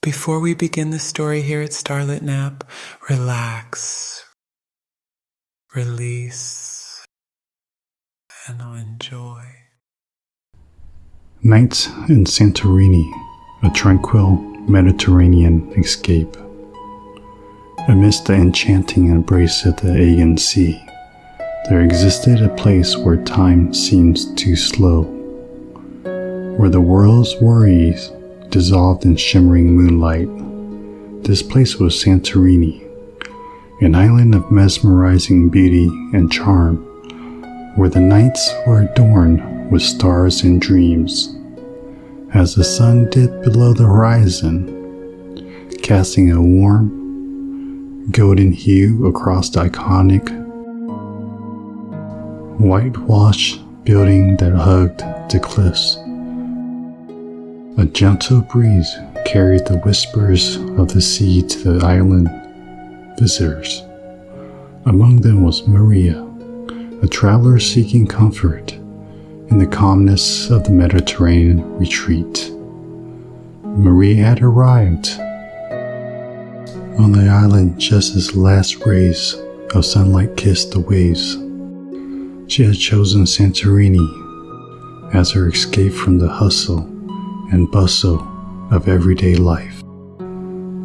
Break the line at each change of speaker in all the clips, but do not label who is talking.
Before we begin the story here at Starlit Nap, relax, release, and enjoy.
Nights in Santorini, a tranquil Mediterranean escape. Amidst the enchanting embrace of the Aegean Sea, there existed a place where time seems too slow, where the world's worries dissolved in shimmering moonlight. This place was Santorini, an island of mesmerizing beauty and charm, where the nights were adorned with stars and dreams. As the sun dipped below the horizon, casting a warm, golden hue across the iconic, whitewashed building that hugged the cliffs, a gentle breeze carried the whispers of the sea to the island visitors. Among them was Maria, a traveler seeking comfort in the calmness of the Mediterranean retreat. Maria had arrived on the island just as the last rays of sunlight kissed the waves. She had chosen Santorini as her escape from the hustle and bustle of everyday life,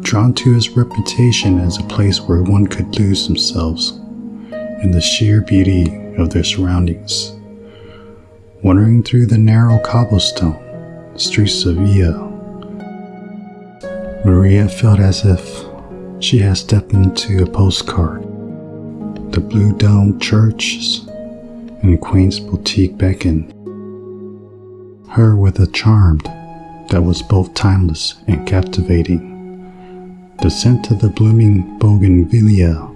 drawn to its reputation as a place where one could lose themselves in the sheer beauty of their surroundings. Wandering through the narrow cobblestone streets of Via, Maria felt as if she had stepped into a postcard. The blue domed churches and quaint boutique beckoned her with a charm that was both timeless and captivating. The scent of the blooming bougainvillea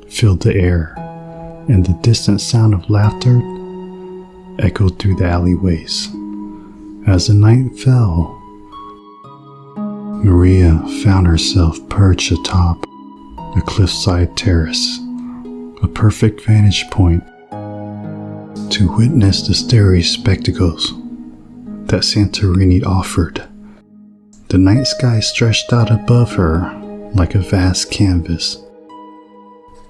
filled the air, and the distant sound of laughter echoed through the alleyways. As the night fell, Maria found herself perched atop a cliffside terrace, a perfect vantage point to witness the starry spectacles that Santorini offered. The night sky stretched out above her like a vast canvas,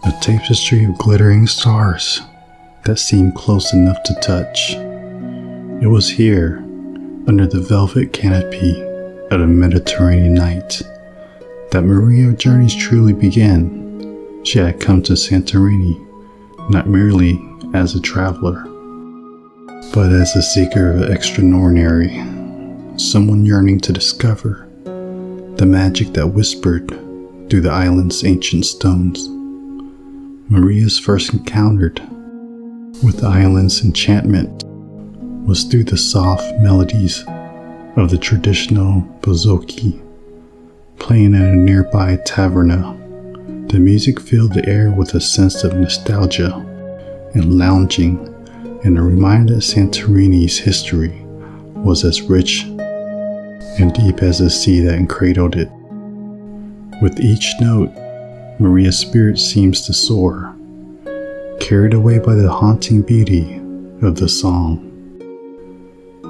a tapestry of glittering stars that seemed close enough to touch. It was here, under the velvet canopy of a Mediterranean night, that Maria's journeys truly began. She had come to Santorini not merely as a traveler, but as a seeker of the extraordinary, someone yearning to discover the magic that whispered through the island's ancient stones. Maria's first encounter with the island's enchantment was through the soft melodies of the traditional bouzouki, playing in a nearby taverna. The music filled the air with a sense of nostalgia and lounging, and a reminder that Santorini's history was as rich and deep as the sea that cradled it. With each note, Maria's spirit seems to soar, carried away by the haunting beauty of the song.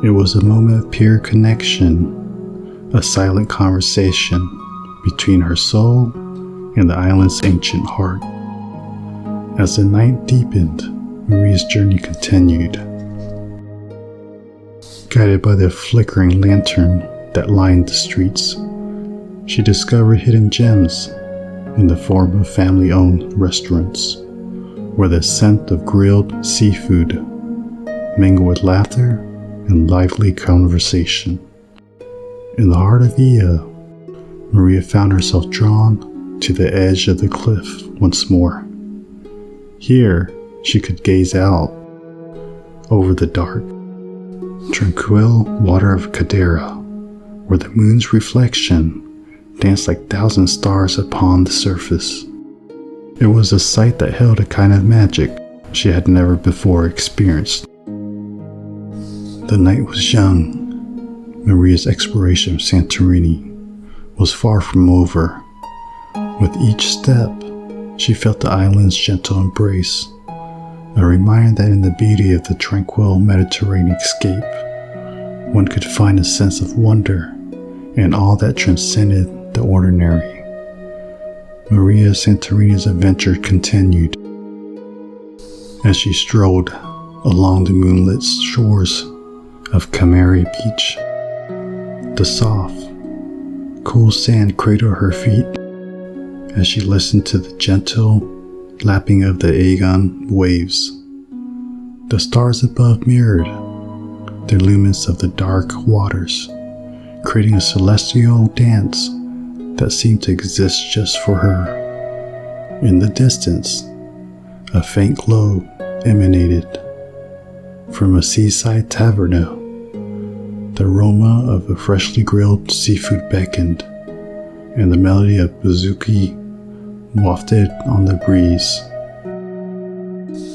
It was a moment of pure connection, a silent conversation between her soul and the island's ancient heart. As the night deepened, Maria's journey continued. Guided by the flickering lantern that lined the streets, she discovered hidden gems in the form of family-owned restaurants, where the scent of grilled seafood mingled with laughter and lively conversation. In the heart of Via, Maria found herself drawn to the edge of the cliff once more. Here, she could gaze out over the dark, tranquil water of Cadera, where the moon's reflection danced like 1,000 stars upon the surface. It was a sight that held a kind of magic she had never before experienced. The night was young. Maria's exploration of Santorini was far from over. With each step, she felt the island's gentle embrace, a reminder that in the beauty of the tranquil Mediterranean escape, one could find a sense of wonder and all that transcended the ordinary. Maria Santorini's adventure continued as she strolled along the moonlit shores of Camari Beach. The soft, cool sand cradled her feet as she listened to the gentle lapping of the Aegon waves. The stars above mirrored the lumens of the dark waters, creating a celestial dance that seemed to exist just for her. In the distance, a faint glow emanated from a seaside taverna. The aroma of a freshly grilled seafood beckoned, and the melody of bouzouki wafted on the breeze.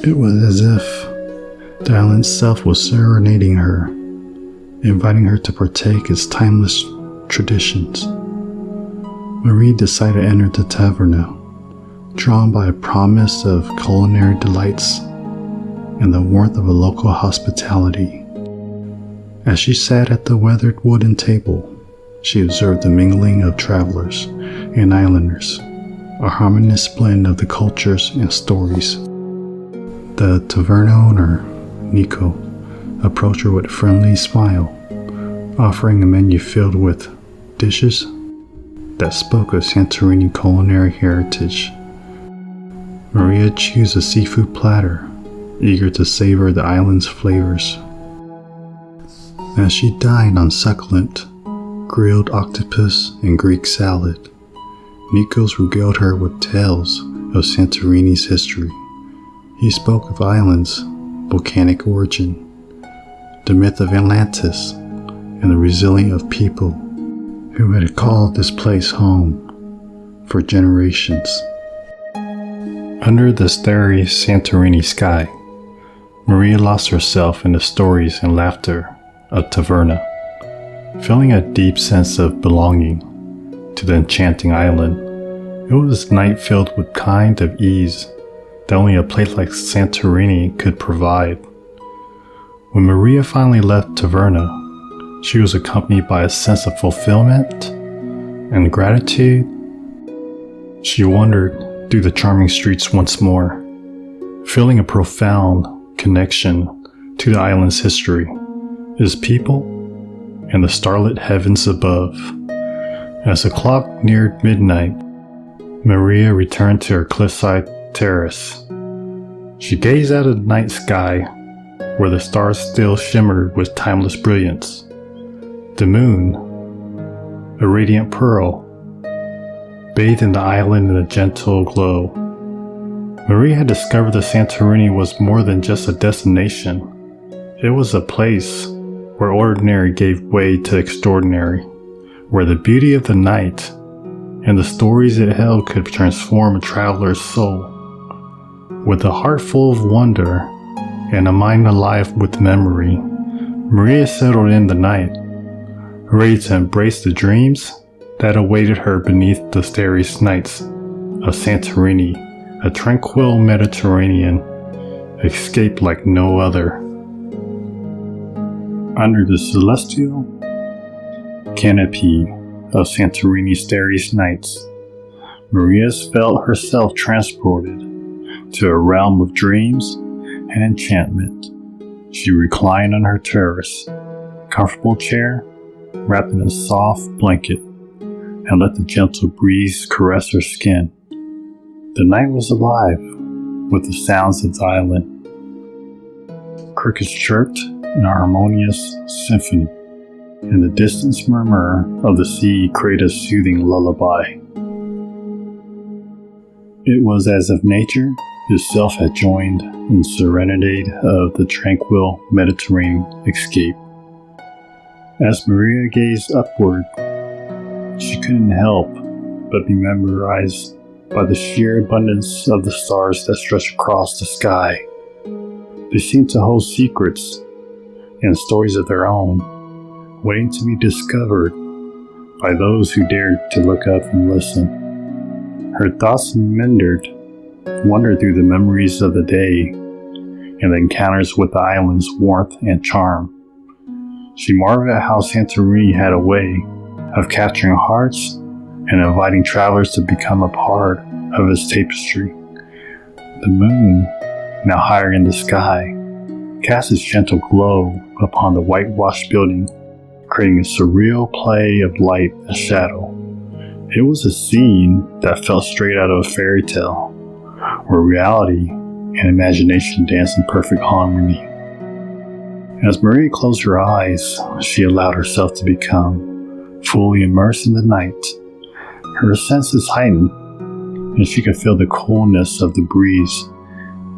It was as if the island itself was serenading her, inviting her to partake its timeless traditions. Marie decided to enter the taverna, drawn by a promise of culinary delights and the warmth of a local hospitality. As she sat at the weathered wooden table, she observed the mingling of travelers and islanders, a harmonious blend of the cultures and stories. The taverna owner, Nico, approached her with a friendly smile, offering a menu filled with dishes that spoke of Santorini culinary heritage. Maria chose a seafood platter, eager to savor the island's flavors. As she dined on succulent, grilled octopus and Greek salad, Nikos regaled her with tales of Santorini's history. He spoke of island's volcanic origin, the myth of Atlantis, and the resilience of people who had called this place home for generations. Under the starry Santorini sky, Maria lost herself in the stories and laughter of Taverna, feeling a deep sense of belonging to the enchanting island. It was a night filled with kind of ease that only a place like Santorini could provide. When Maria finally left Taverna, she was accompanied by a sense of fulfillment and gratitude. She wandered through the charming streets once more, feeling a profound connection to the island's history, its people, and the starlit heavens above. As the clock neared midnight, Maria returned to her cliffside terrace. She gazed out at the night sky, where the stars still shimmered with timeless brilliance. The moon, a radiant pearl, bathed in the island in a gentle glow. Maria had discovered that Santorini was more than just a destination. It was a place where ordinary gave way to extraordinary, where the beauty of the night and the stories it held could transform a traveler's soul. With a heart full of wonder and a mind alive with memory, Maria settled in the night, ready to embrace the dreams that awaited her beneath the starry nights of Santorini, a tranquil Mediterranean escape like no other. Under the celestial canopy of Santorini's starry nights, Maria felt herself transported to a realm of dreams and enchantment. She reclined on her terrace, comfortable chair, wrapped in a soft blanket, and let the gentle breeze caress her skin. The night was alive with the sounds of the island. Crickets chirped in a harmonious symphony, and the distant murmur of the sea created a soothing lullaby. It was as if nature itself had joined in serenade of the tranquil Mediterranean escape. As Maria gazed upward, she couldn't help but be mesmerized by the sheer abundance of the stars that stretched across the sky. They seemed to hold secrets and stories of their own, waiting to be discovered by those who dared to look up and listen. Her thoughts wandered through the memories of the day and the encounters with the island's warmth and charm. She marveled at how Santorini had a way of capturing hearts and inviting travelers to become a part of its tapestry. The moon, now higher in the sky, casts its gentle glow upon the whitewashed building, creating a surreal play of light and shadow. It was a scene that felt straight out of a fairy tale, where reality and imagination danced in perfect harmony. As Maria closed her eyes, she allowed herself to become fully immersed in the night. Her senses heightened, and she could feel the coolness of the breeze,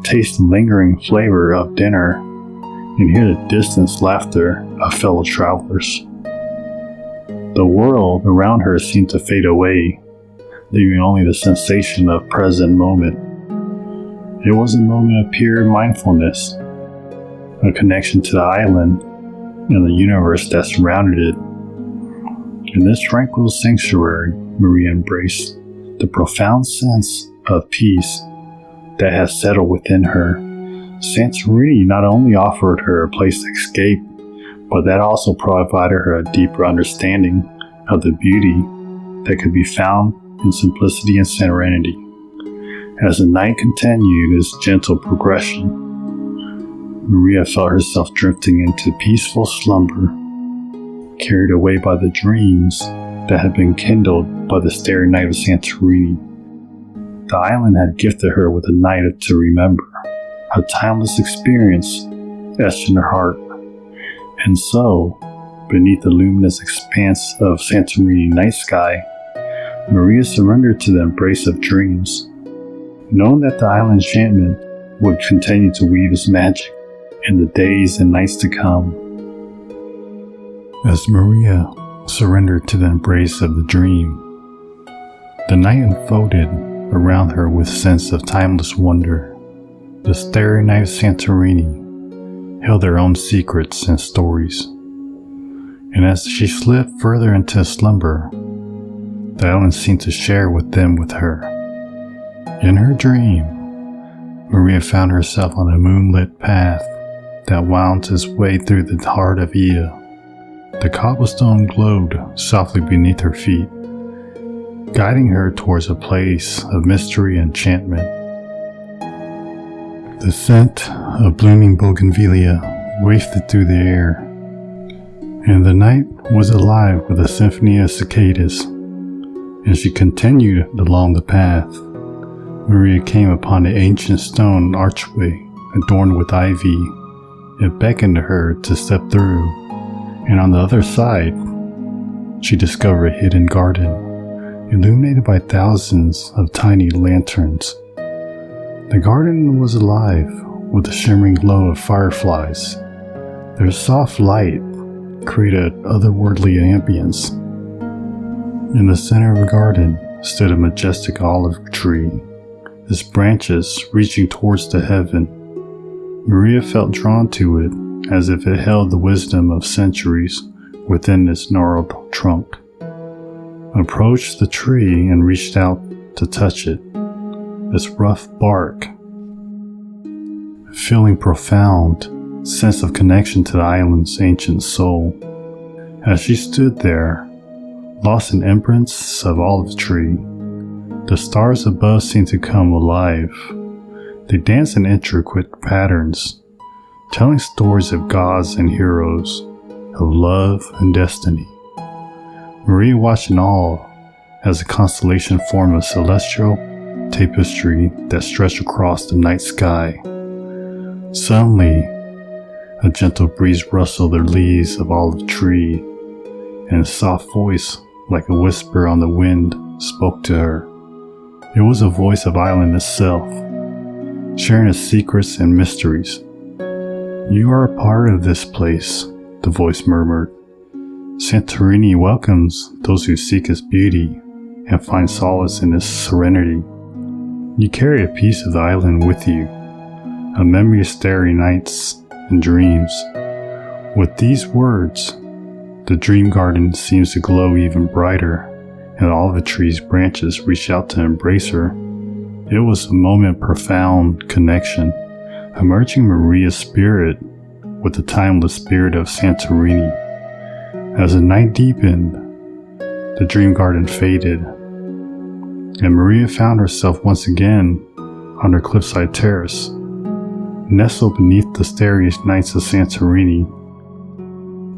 taste the lingering flavor of dinner, and hear the distant laughter of fellow travelers. The world around her seemed to fade away, leaving only the sensation of present moment. It was a moment of pure mindfulness, a connection to the island and the universe that surrounded it. In this tranquil sanctuary, Maria embraced the profound sense of peace that had settled within her. Santorini not only offered her a place to escape, but that also provided her a deeper understanding of the beauty that could be found in simplicity and serenity. As the night continued its gentle progression, Maria felt herself drifting into peaceful slumber, carried away by the dreams that had been kindled by the starry night of Santorini. The island had gifted her with a night to remember, a timeless experience etched in her heart. And so, beneath the luminous expanse of Santorini night sky, Maria surrendered to the embrace of dreams, knowing that the island's enchantment would continue to weave its magic in the days and nights to come. As Maria surrendered to the embrace of the dream, the night unfolded around her with a sense of timeless wonder. The starry night of Santorini held their own secrets and stories, and as she slipped further into slumber, the island seemed to share with her. In her dream, Maria found herself on a moonlit path that wound its way through the heart of Ia. The cobblestone glowed softly beneath her feet, guiding her towards a place of mystery and enchantment. The scent of blooming bougainvillea wafted through the air, and the night was alive with a symphony of cicadas. As she continued along the path, Maria came upon an ancient stone archway adorned with ivy. It beckoned to her to step through, and on the other side, she discovered a hidden garden, illuminated by thousands of tiny lanterns. The garden was alive with the shimmering glow of fireflies. Their soft light created otherworldly ambience. In the center of the garden stood a majestic olive tree, its branches reaching towards the heaven. Maria felt drawn to it as if it held the wisdom of centuries within its gnarled trunk. Approached the tree and reached out to touch it, its rough bark, feeling profound sense of connection to the island's ancient soul. As she stood there, lost in imprints of olive tree, the stars above seemed to come alive. They danced in intricate patterns, telling stories of gods and heroes, of love and destiny. Maria watched in awe as the constellation formed a celestial tapestry that stretched across the night sky. Suddenly, a gentle breeze rustled the leaves of olive tree, and a soft voice, like a whisper on the wind, spoke to her. It was a voice of island itself, sharing its secrets and mysteries. "You are a part of this place," the voice murmured. "Santorini welcomes those who seek its beauty and find solace in its serenity. You carry a piece of the island with you, a memory of starry nights and dreams." With these words, the dream garden seems to glow even brighter, and all the tree's branches reach out to embrace her. It was a moment of profound connection, merging Maria's spirit with the timeless spirit of Santorini. As the night deepened, the dream garden faded, and Maria found herself once again on her cliffside terrace, nestled beneath the starry nights of Santorini.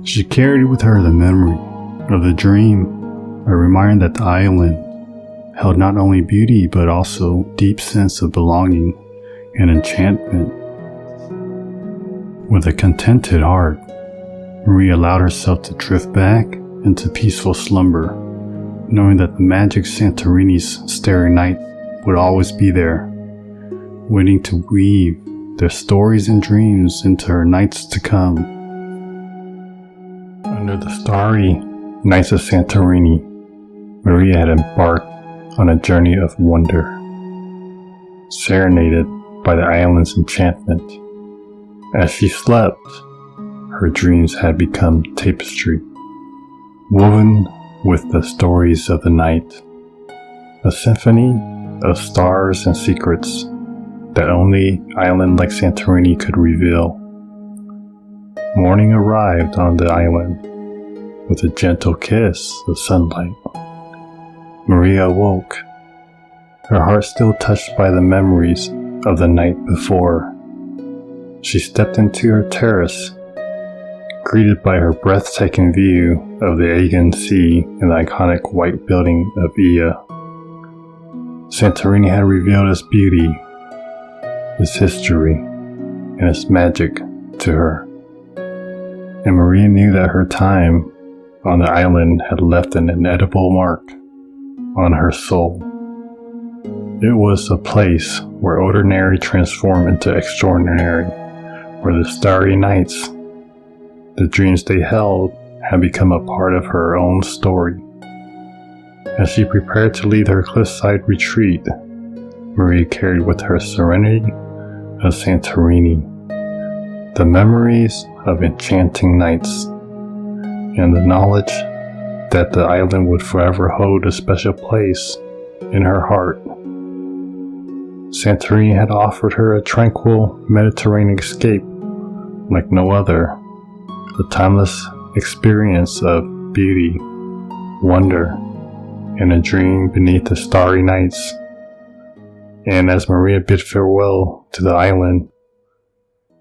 She carried with her the memory of the dream, a reminder that the island held not only beauty but also deep sense of belonging and enchantment. With a contented heart, Maria allowed herself to drift back into peaceful slumber, knowing that the magic Santorini's starry night would always be there, waiting to weave their stories and dreams into her nights to come. Under the starry nights of Santorini, Maria had embarked on a journey of wonder, serenaded by the island's enchantment. As she slept, her dreams had become tapestry, woven with the stories of the night, a symphony of stars and secrets that only island like Santorini could reveal. Morning arrived on the island with a gentle kiss of sunlight. Maria awoke, her heart still touched by the memories of the night before. She stepped into her terrace, greeted by her breathtaking view of the Aegean Sea and the iconic white building of Ia. Santorini had revealed its beauty, its history, and its magic to her. And Maria knew that her time on the island had left an indelible mark on her soul. It was a place where ordinary transformed into extraordinary, where the starry nights, the dreams they held, had become a part of her own story. As she prepared to leave her cliffside retreat, Maria carried with her serenity of Santorini, the memories of enchanting nights, and the knowledge that the island would forever hold a special place in her heart. Santorini had offered her a tranquil Mediterranean escape like no other, a timeless experience of beauty, wonder, and a dream beneath the starry nights. And as Maria bid farewell to the island,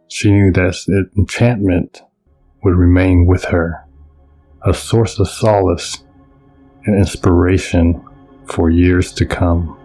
she knew that its enchantment would remain with her, a source of solace and inspiration for years to come.